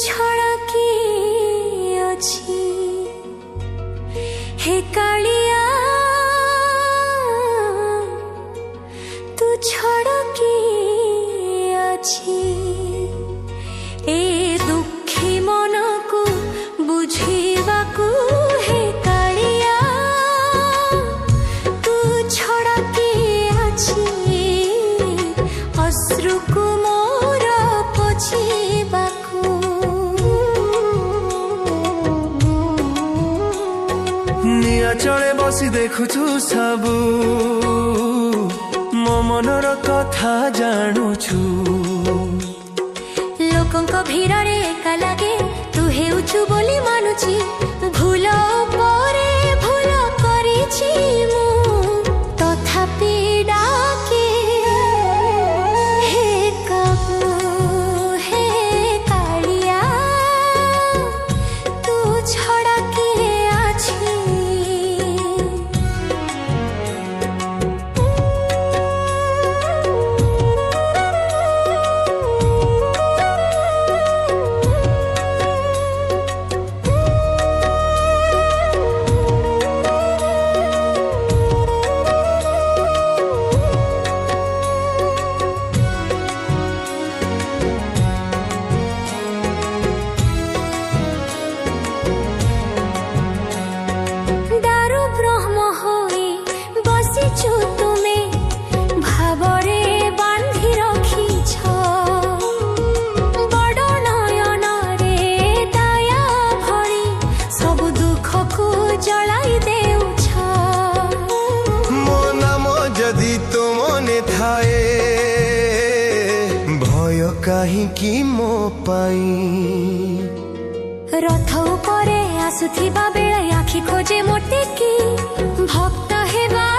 छड़ा किए अछि हे कालिया तू छड़ा किए अछि ए दुखी मन को बुझीवा को हे कालिया तू छड़ा किए अछि अश्रु को मोर पोछीवा चले बसी देखुछु सबू मो मनर कथा जानुछु लोकंक भिड़े एका लगे तू हेउछु बोली मानुची भूल परे भूल करिछि मु तथापि डाके हे कबू हे कालिया तू छड़ा किए अछि भय काहीकि मो पाई रथ उपरे आसुथिबा बेला आखि खोजे मोटे की भक्त हेबा